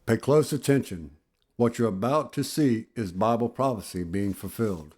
Pay close attention. What you're about to see is Bible prophecy being fulfilled.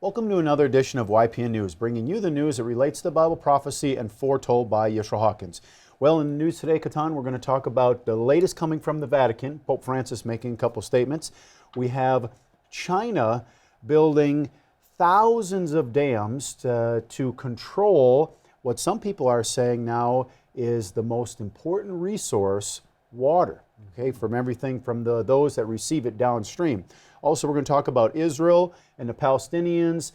Welcome to another edition of YPN News, bringing you the news that relates to Bible prophecy and foretold by Yeshua Hawkins. Well, in the news today, Katan, we're going to talk about the latest coming from the Vatican, Pope Francis making a couple statements. We have China building thousands of dams to control what some people are saying now is the most important resource, water. Okay, from everything from those that receive it downstream. Also, we're going to talk about Israel and the Palestinians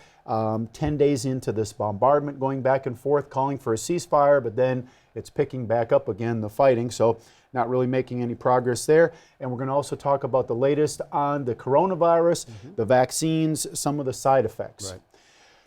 10 days into this bombardment, going back and forth, calling for a ceasefire, but then it's picking back up again, the fighting, so not really making any progress there. And we're going to also talk about the latest on the coronavirus, the vaccines, some of the side effects. Right.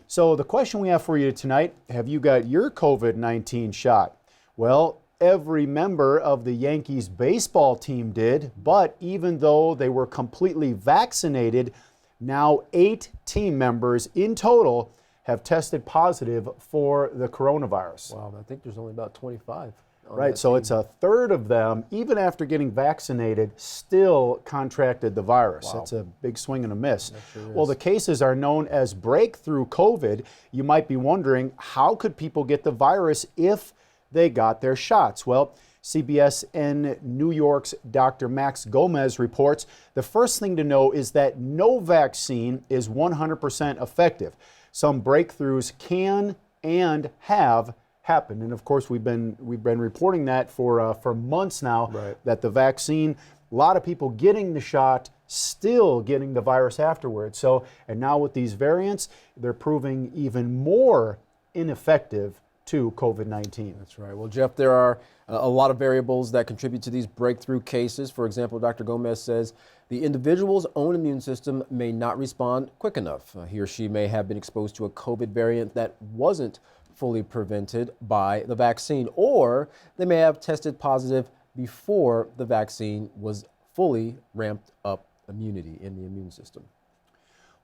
So the question we have for you tonight, have you got your COVID-19 shot? Well, every member of the Yankees baseball team did, but even though they were completely vaccinated, now 8 team members in total have tested positive for the coronavirus. Wow, I think there's only about 25. Right, so it's a third of them, even after getting vaccinated, still contracted the virus. Wow. That's a big swing and a miss. That sure is. Well, the cases are known as breakthrough COVID. You might be wondering, how could people get the virus if they got their shots? Well, CBS in New York's Dr. Max Gomez reports the first thing to know is that no vaccine is 100% effective. Some breakthroughs can and have happened, and of course we've been reporting that for months now. Right. That the vaccine, a lot of people getting the shot, still getting the virus afterwards. So, and now with these variants, they're proving even more ineffective to COVID-19. That's right. Well, Jeff, there are a lot of variables that contribute to these breakthrough cases. For example, Dr. Gomez says the individual's own immune system may not respond quick enough. He or she may have been exposed to a COVID variant that wasn't fully prevented by the vaccine, or they may have tested positive before the vaccine was fully ramped up immunity in the immune system.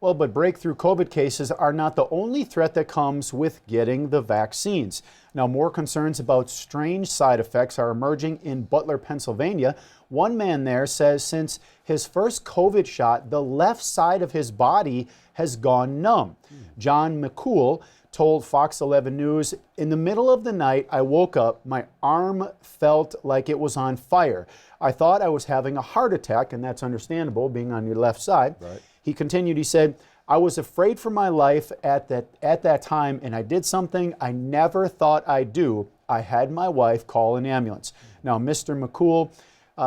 Well, but breakthrough COVID cases are not the only threat that comes with getting the vaccines. Now, more concerns about strange side effects are emerging in Butler, Pennsylvania. One man there says since his first COVID shot, the left side of his body has gone numb. John McCool told Fox 11 News, "In the middle of the night, I woke up, my arm felt like it was on fire. I thought I was having a heart attack," and that's understandable, being on your left side. Right. He continued, he said, "I was afraid for my life at that time, and I did something I never thought I'd do. I had my wife call an ambulance." Now, Mr. McCool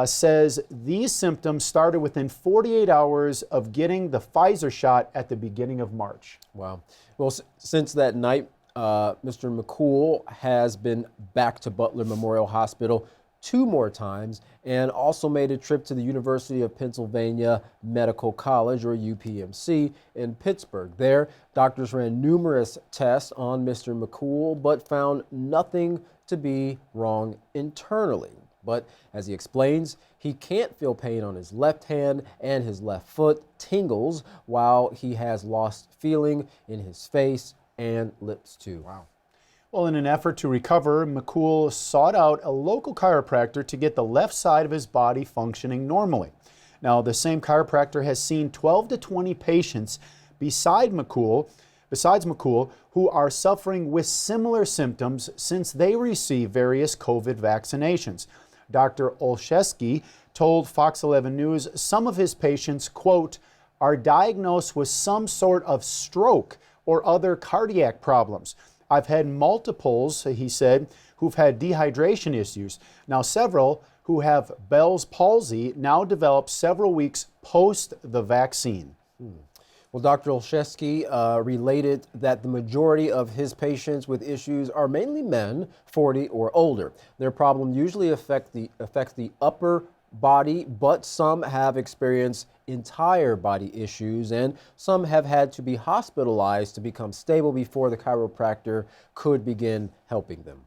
says these symptoms started within 48 hours of getting the Pfizer shot at the beginning of March. Wow. Well, since that night, Mr. McCool has been back to Butler Memorial Hospital 2 more times and also made a trip to the University of Pennsylvania Medical College, or UPMC, in Pittsburgh. There, doctors ran numerous tests on Mr. McCool but found nothing to be wrong internally. But as he explains, he can't feel pain on his left hand, and his left foot tingles, while he has lost feeling in his face and lips too. Wow. Well, in an effort to recover, McCool sought out a local chiropractor to get the left side of his body functioning normally. Now, the same chiropractor has seen 12 to 20 patients besides McCool, who are suffering with similar symptoms since they received various COVID vaccinations. Dr. Olszewski told Fox 11 News some of his patients, quote, "are diagnosed with some sort of stroke or other cardiac problems. I've had multiples," he said, "who've had dehydration issues. Now, several who have Bell's palsy now develop several weeks post the vaccine." Well, Dr. Olszewski related that the majority of his patients with issues are mainly men, 40 or older. Their problem usually affects the upper body, but some have experienced entire body issues, and some have had to be hospitalized to become stable before the chiropractor could begin helping them.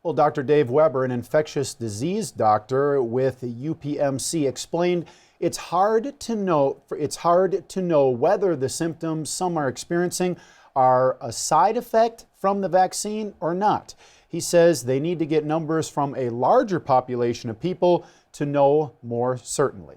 Well, Dr. Dave Weber, an infectious disease doctor with UPMC, explained it's hard to know whether the symptoms some are experiencing are a side effect from the vaccine or not. He says they need to get numbers from a larger population of people to know more certainly.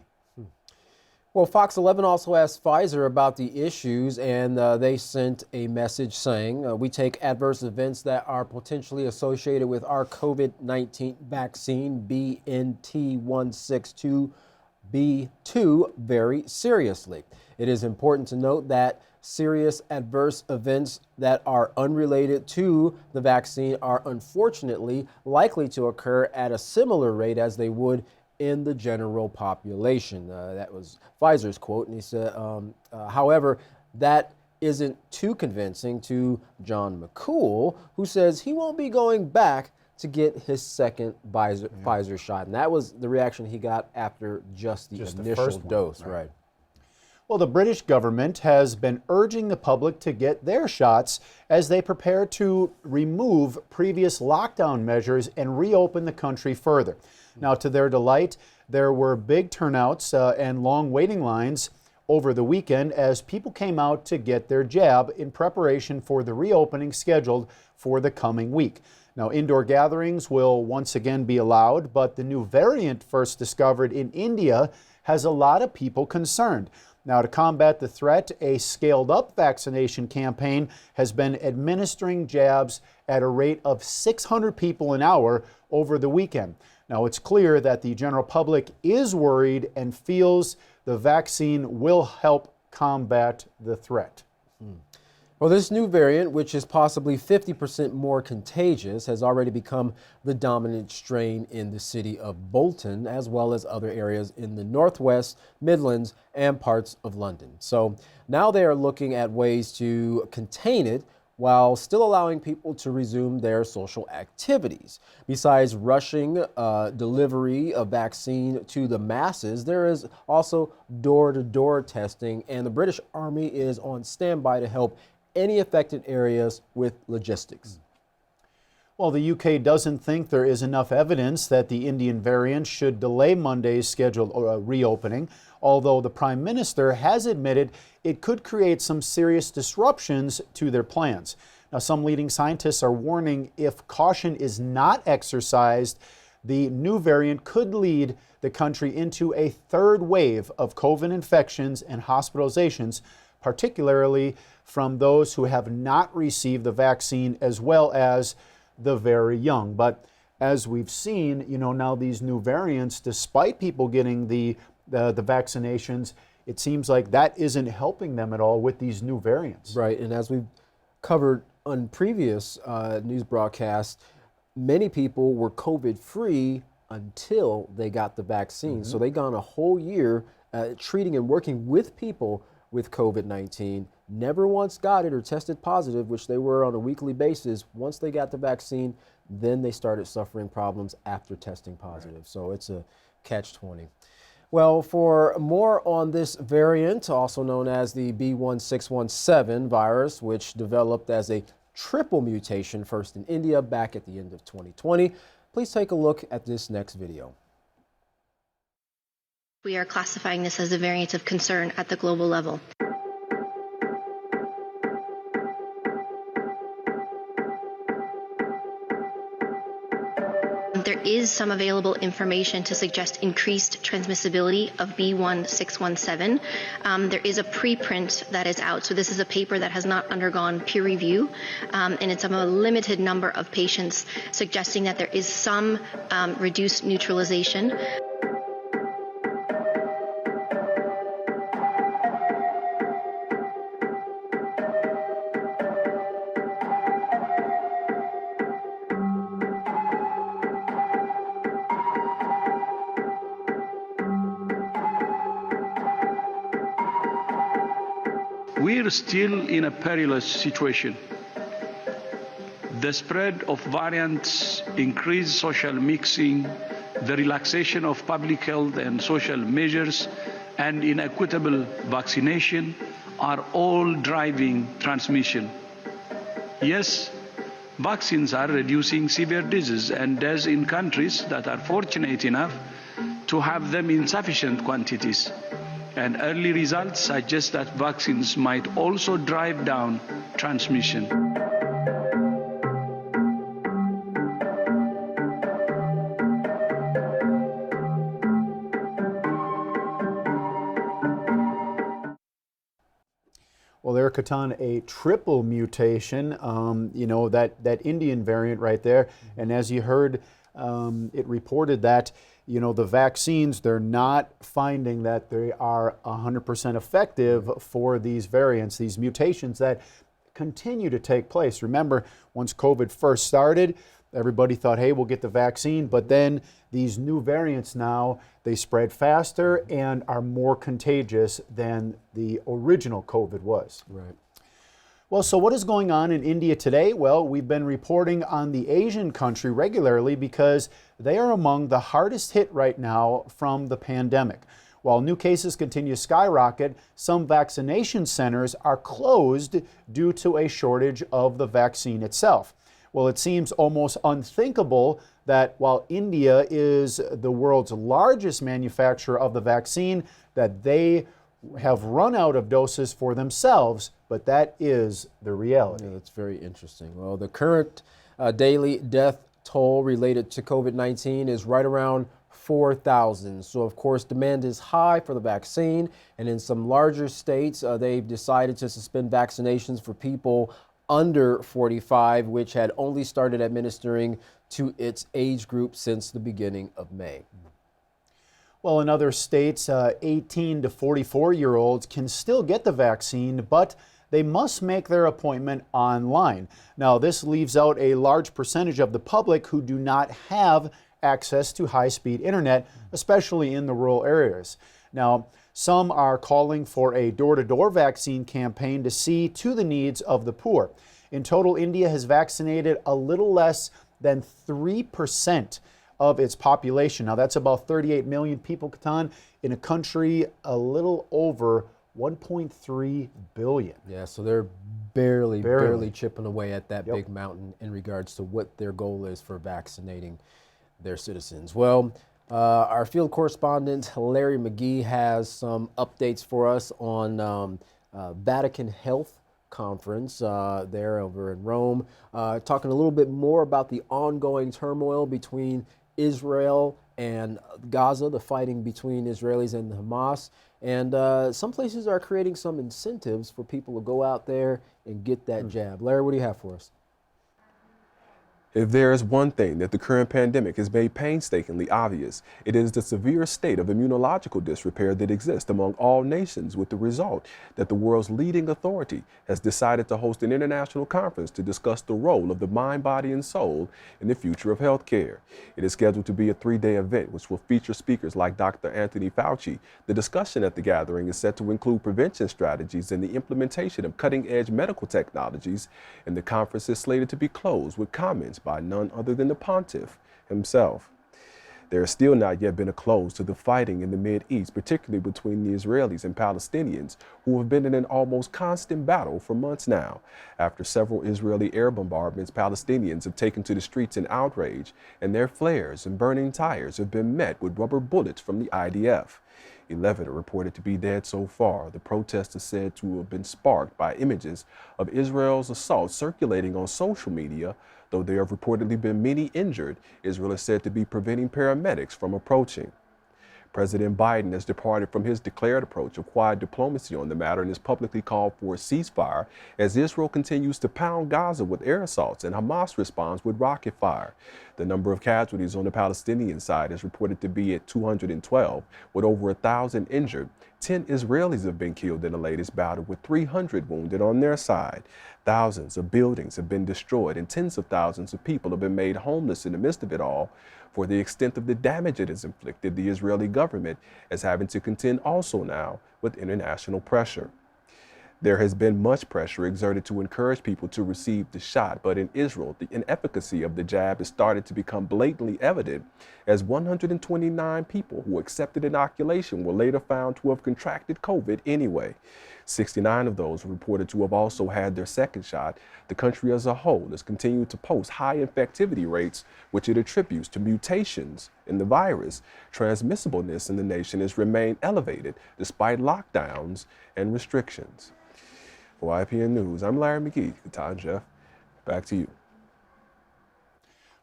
Well, Fox 11 also asked Pfizer about the issues, and they sent a message saying, we take adverse events that are potentially associated with our COVID-19 vaccine, BNT162B2, very seriously. It is important to note that serious adverse events that are unrelated to the vaccine are unfortunately likely to occur at a similar rate as they would in the general population. That was Pfizer's quote, and he said, however, that isn't too convincing to John McCool, who says he won't be going back to get his second Pfizer shot. And that was the reaction he got after just the initial dose. Right. Well, the British government has been urging the public to get their shots as they prepare to remove previous lockdown measures and reopen the country further. Now, to their delight, there were big turnouts and long waiting lines over the weekend as people came out to get their jab in preparation for the reopening scheduled for the coming week. Now, indoor gatherings will once again be allowed, but the new variant first discovered in India has a lot of people concerned. Now, to combat the threat, a scaled-up vaccination campaign has been administering jabs at a rate of 600 people an hour over the weekend. Now, it's clear that the general public is worried and feels the vaccine will help combat the threat. Well, this new variant, which is possibly 50% more contagious, has already become the dominant strain in the city of Bolton, as well as other areas in the Northwest, Midlands, and parts of London. So now they are looking at ways to contain it while still allowing people to resume their social activities. Besides rushing delivery of vaccine to the masses, there is also door-to-door testing, and the British Army is on standby to help any affected areas with logistics. Well, the UK doesn't think there is enough evidence that the Indian variant should delay Monday's scheduled reopening, although the Prime Minister has admitted it could create some serious disruptions to their plans. Now, some leading scientists are warning if caution is not exercised, the new variant could lead the country into a third wave of COVID infections and hospitalizations, particularly from those who have not received the vaccine as well as the very young. But as we've seen, now these new variants, despite people getting the vaccinations, it seems like that isn't helping them at all with these new variants. Right, and as we've covered on previous news broadcasts, many people were COVID-free until they got the vaccine. So they've gone a whole year treating and working with people with COVID-19, never once got it or tested positive, which they were on a weekly basis. Once they got the vaccine, then they started suffering problems after testing positive. Right. So it's a catch-20. Well, for more on this variant, also known as the B1617 virus, which developed as a triple mutation first in India back at the end of 2020, please take a look at this next video. We are classifying this as a variant of concern at the global level. There is some available information to suggest increased transmissibility of B1617. There is a preprint that is out. So this is a paper that has not undergone peer review, and it's on a limited number of patients, suggesting that there is some reduced neutralization. We're still in a perilous situation. The spread of variants, increased social mixing, the relaxation of public health and social measures, and inequitable vaccination are all driving transmission. Yes, vaccines are reducing severe disease and deaths in countries that are fortunate enough to have them in sufficient quantities. And early results suggest that vaccines might also drive down transmission. Well, there, Katan, a triple mutation, that Indian variant right there. And as you heard, it reported that, the vaccines, they're not finding that they are 100% effective for these variants, these mutations that continue to take place. Remember, once COVID first started, everybody thought, hey, we'll get the vaccine, but then these new variants now, they spread faster and are more contagious than the original COVID was. Right. Well, so what is going on in India today? Well, we've been reporting on the Asian country regularly because they are among the hardest hit right now from the pandemic. While new cases continue to skyrocket, some vaccination centers are closed due to a shortage of the vaccine itself. Well, it seems almost unthinkable that while India is the world's largest manufacturer of the vaccine, that they have run out of doses for themselves, but that is the reality. Yeah, that's very interesting. Well, the current daily death toll related to COVID-19 is right around 4,000. So, of course, demand is high for the vaccine, and in some larger states, they've decided to suspend vaccinations for people under 45, which had only started administering to its age group since the beginning of May. Well, in other states, 18 to 44-year-olds can still get the vaccine, but they must make their appointment online. Now, this leaves out a large percentage of the public who do not have access to high-speed internet, especially in the rural areas. Now, some are calling for a door-to-door vaccine campaign to see to the needs of the poor. In total, India has vaccinated a little less than 3% of its population. Now, that's about 38 million people, Katan, in a country a little over 1.3 billion. Yeah, so they're barely chipping away at that big mountain in regards to what their goal is for vaccinating their citizens. Well, our field correspondent Larry McGee has some updates for us on Vatican Health Conference there over in Rome, talking a little bit more about the ongoing turmoil between Israel and Gaza, the fighting between Israelis and Hamas. And some places are creating some incentives for people to go out there and get that jab. Larry, what do you have for us? If there is one thing that the current pandemic has made painstakingly obvious, it is the severe state of immunological disrepair that exists among all nations, with the result that the world's leading authority has decided to host an international conference to discuss the role of the mind, body, and soul in the future of healthcare. It is scheduled to be a 3-day event which will feature speakers like Dr. Anthony Fauci. The discussion at the gathering is set to include prevention strategies and the implementation of cutting-edge medical technologies, and the conference is slated to be closed with comments by none other than the pontiff himself. There has still not yet been a close to the fighting in the Mideast, particularly between the Israelis and Palestinians, who have been in an almost constant battle for months now. After several Israeli air bombardments, Palestinians have taken to the streets in outrage, and their flares and burning tires have been met with rubber bullets from the IDF. 11 are reported to be dead so far. The protest is said to have been sparked by images of Israel's assault circulating on social media. Though there have reportedly been many injured, Israel is said to be preventing paramedics from approaching. President Biden has departed from his declared approach of quiet diplomacy on the matter and has publicly called for a ceasefire as Israel continues to pound Gaza with air assaults and Hamas responds with rocket fire. The number of casualties on the Palestinian side is reported to be at 212, with over 1,000 injured. 10 Israelis have been killed in the latest battle, with 300 wounded on their side. Thousands of buildings have been destroyed and tens of thousands of people have been made homeless in the midst of it all. For the extent of the damage it has inflicted, the Israeli government is having to contend also now with international pressure. There has been much pressure exerted to encourage people to receive the shot, but in Israel, the inefficacy of the jab has started to become blatantly evident, as 129 people who accepted inoculation were later found to have contracted COVID anyway. 69 of those were reported to have also had their second shot. The country as a whole has continued to post high infectivity rates, which it attributes to mutations in the virus. Transmissibleness in the nation has remained elevated despite lockdowns and restrictions. For YPN News, I'm Larry McGee. Katan, Jeff, back to you.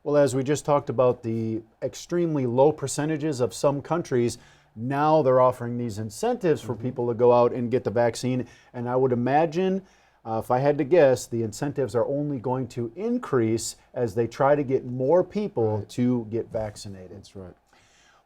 Well, as we just talked about the extremely low percentages of some countries, now they're offering these incentives for people to go out and get the vaccine. And I would imagine, if I had to guess, the incentives are only going to increase as they try to get more people to get vaccinated. That's right.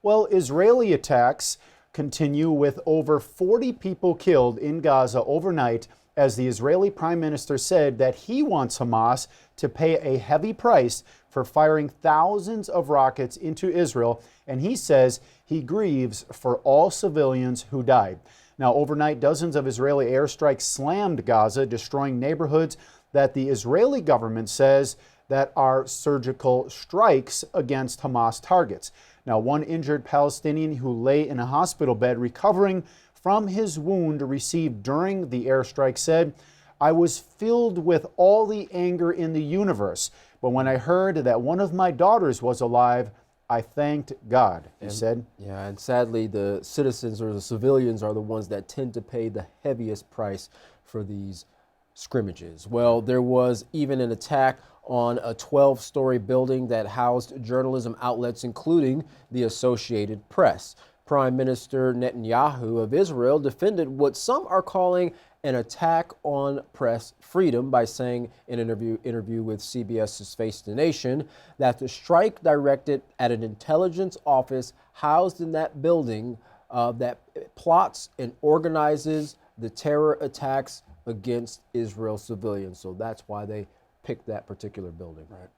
Well, Israeli attacks continue with over 40 people killed in Gaza overnight, as the Israeli Prime Minister said that he wants Hamas to pay a heavy price for firing thousands of rockets into Israel, and he says he grieves for all civilians who died. Now, overnight, dozens of Israeli airstrikes slammed Gaza, destroying neighborhoods that the Israeli government says that are surgical strikes against Hamas targets. Now, one injured Palestinian who lay in a hospital bed recovering from his wound received during the airstrike said, "I was filled with all the anger in the universe, but when I heard that one of my daughters was alive, I thanked God," he said. Yeah, and sadly, the citizens or the civilians are the ones that tend to pay the heaviest price for these scrimmages. Well, there was even an attack on a 12-story building that housed journalism outlets, including the Associated Press. Prime Minister Netanyahu of Israel defended what some are calling an attack on press freedom by saying in an interview with CBS's Face the Nation that the strike directed at an intelligence office housed in that building that plots and organizes the terror attacks against Israel civilians. So that's why they picked that particular building. Right.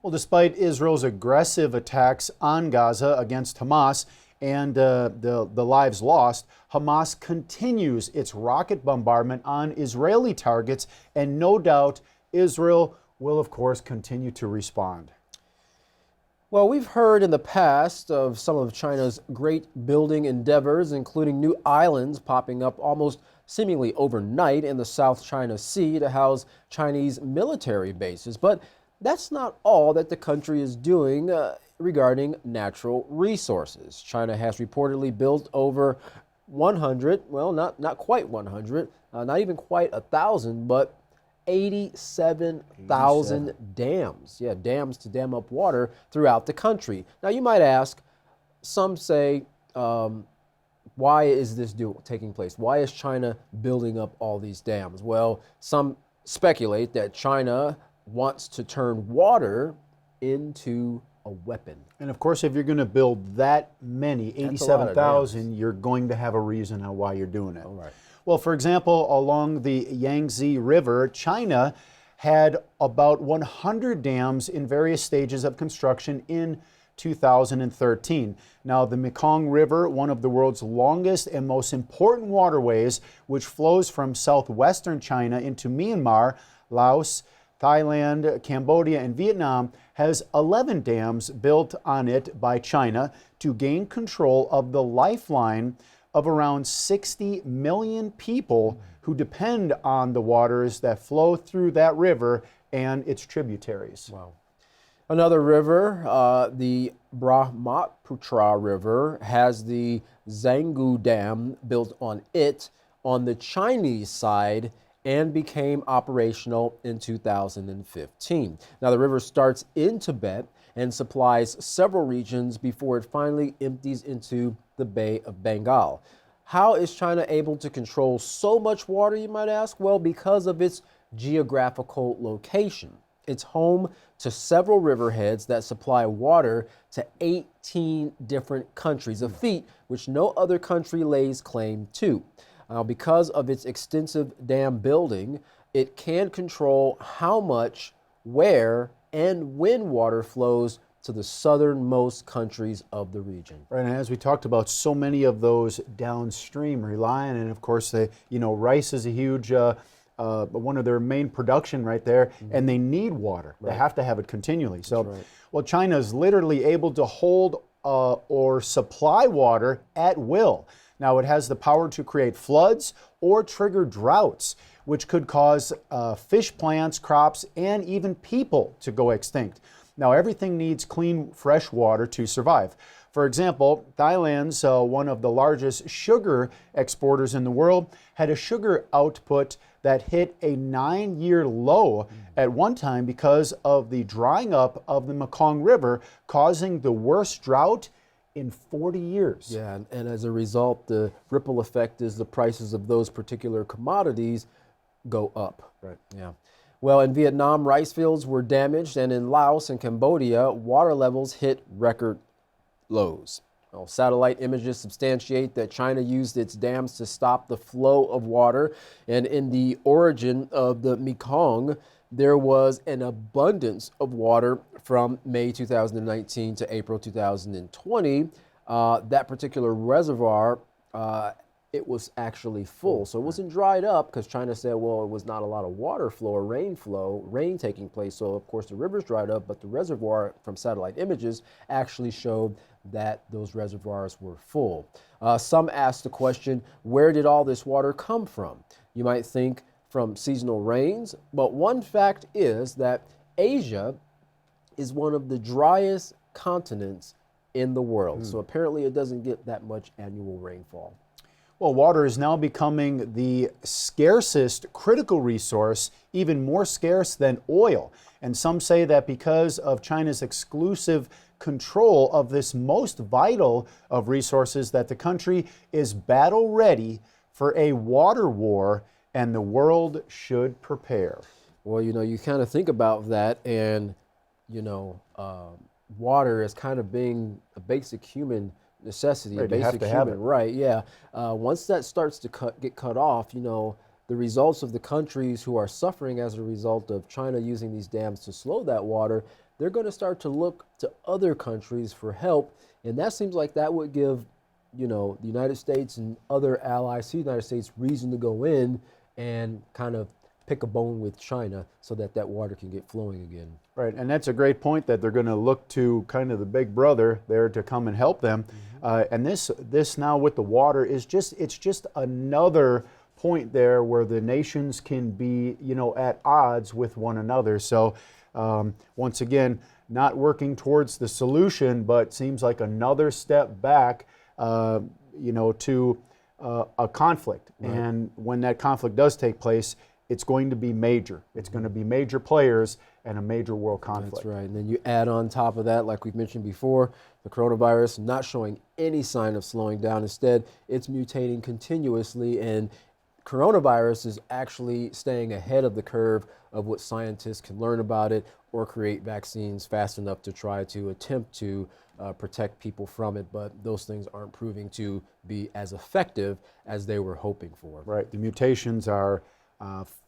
Well, despite Israel's aggressive attacks on Gaza against Hamas and the lives lost, Hamas continues its rocket bombardment on Israeli targets, and no doubt Israel will, of course, continue to respond. Well, we've heard in the past of some of China's great building endeavors, including new islands popping up almost seemingly overnight in the South China Sea to house Chinese military bases. But that's not all that the country is doing regarding natural resources. China has reportedly built over 100, well, not quite 100, not even quite 1,000, but 87,000 dams. Yeah, dams to dam up water throughout the country. Now, you might ask, some say, why is this taking place? Why is China building up all these dams? Well, some speculate that China wants to turn water into a weapon. And of course, if you're going to build that many, 87,000, you're going to have a reason on why you're doing it. All right. Well, for example, along the Yangtze River, China had about 100 dams in various stages of construction in 2013. Now, the Mekong River, one of the world's longest and most important waterways, which flows from southwestern China into Myanmar, Laos, Thailand, Cambodia, and Vietnam, has 11 dams built on it by China to gain control of the lifeline of around 60 million people who depend on the waters that flow through that river and its tributaries. Wow. Another river, the Brahmaputra River, has the Zangu Dam built on it on the Chinese side and became operational in 2015. Now, the river starts in Tibet and supplies several regions before it finally empties into the Bay of Bengal. How is China able to control so much water, you might ask? Well, because of its geographical location. It's home to several riverheads that supply water to 18 different countries, a feat which no other country lays claim to. Now, because of its extensive dam building, it can control how much, where, and when water flows to the southernmost countries of the region. Right, and as we talked about, so many of those downstream rely on, and of course, rice is a huge, one of their main production right there, and they need water. Right. They have to have it continually. So, right. Well, China is literally able to hold or supply water at will. Now, it has the power to create floods or trigger droughts, which could cause fish plants, crops, and even people to go extinct. Now, everything needs clean, fresh water to survive. For example, Thailand's one of the largest sugar exporters in the world had a sugar output that hit a 9-year low at one time because of the drying up of the Mekong River, causing the worst drought in 40 years. Yeah, and as a result, the ripple effect is the prices of those particular commodities go up. Right. Yeah. Well, in Vietnam, rice fields were damaged, and in Laos and Cambodia, water levels hit record lows. Well, satellite images substantiate that China used its dams to stop the flow of water, and in the origin of the Mekong, there was an abundance of water from May 2019 to April 2020. That particular reservoir, it was actually full. So it wasn't dried up because China said, well, it was not a lot of water flow or rain taking place. So of course the rivers dried up, but the reservoir from satellite images actually showed that those reservoirs were full. Some asked the question, where did all this water come from? You might think from seasonal rains, but one fact is that Asia is one of the driest continents in the world. So apparently it doesn't get that much annual rainfall. Well, water is now becoming the scarcest critical resource, even more scarce than oil. And some say that because of China's exclusive control of this most vital of resources, that the country is battle ready for a water war, and the world should prepare. Well, you kind of think about that, and, water is kind of being a basic human necessity, right, a basic human right. Yeah. Once that starts to get cut off, the results of the countries who are suffering as a result of China using these dams to slow that water, they're going to start to look to other countries for help. And that seems like that would give, the United States and other allies to the United States reason to go in and kind of pick a bone with China so that that water can get flowing again. Right, and that's a great point, that they're going to look to kind of the big brother there to come and help them. And this now with the water is just another point there where the nations can be, at odds with one another. So once again, not working towards the solution, but seems like another step back, to a conflict. Right. And when that conflict does take place, it's going to be major. It's going to be major players and a major world conflict. That's right. And then you add on top of that, like we've mentioned before, the coronavirus not showing any sign of slowing down. Instead, it's mutating continuously, and coronavirus is actually staying ahead of the curve of what scientists can learn about it or create vaccines fast enough to try to attempt to protect people from it. But those things aren't proving to be as effective as they were hoping for. Right. The mutations are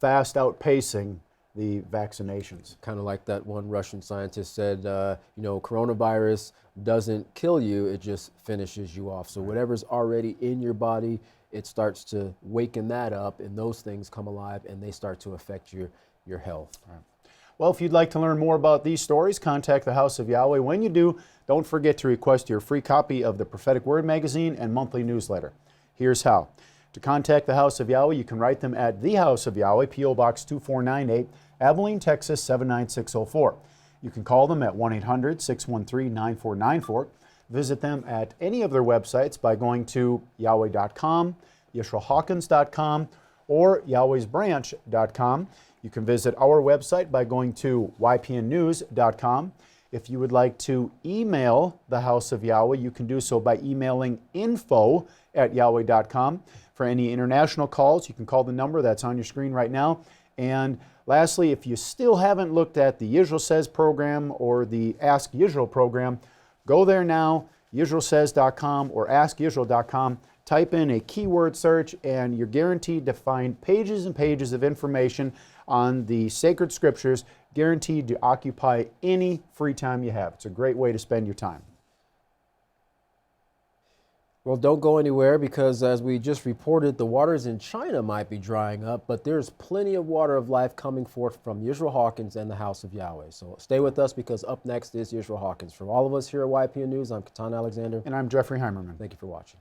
fast outpacing the vaccinations. Kind of like that one Russian scientist said, coronavirus doesn't kill you, it just finishes you off. So whatever's already in your body, it starts to waken that up, and those things come alive and they start to affect your health. Right. Well, if you'd like to learn more about these stories, contact the House of Yahweh. When you do, don't forget to request your free copy of the Prophetic Word magazine and monthly newsletter. Here's how. To contact the House of Yahweh, you can write them at the House of Yahweh, P.O. Box 2498, Abilene, Texas 79604. You can call them at 1-800-613-9494. Visit them at any of their websites by going to yahweh.com, yisraelhawkins.com, or yahwehsbranch.com. You can visit our website by going to ypnnews.com. If you would like to email the House of Yahweh, you can do so by emailing info@yahweh.com. For any international calls, you can call the number that's on your screen right now. And lastly, if you still haven't looked at the Yisrael Says program or the Ask Yisrael program, go there now, yisraelsays.com or askyisrael.com. Type in a keyword search and you're guaranteed to find pages and pages of information on the sacred scriptures, guaranteed to occupy any free time you have. It's a great way to spend your time. Well, don't go anywhere because, as we just reported, the waters in China might be drying up, but there's plenty of water of life coming forth from Yisrael Hawkins and the House of Yahweh. So stay with us because up next is Yisrael Hawkins. For all of us here at YPN News, I'm Katan Alexander. And I'm Jeffrey Heimerman. Thank you for watching.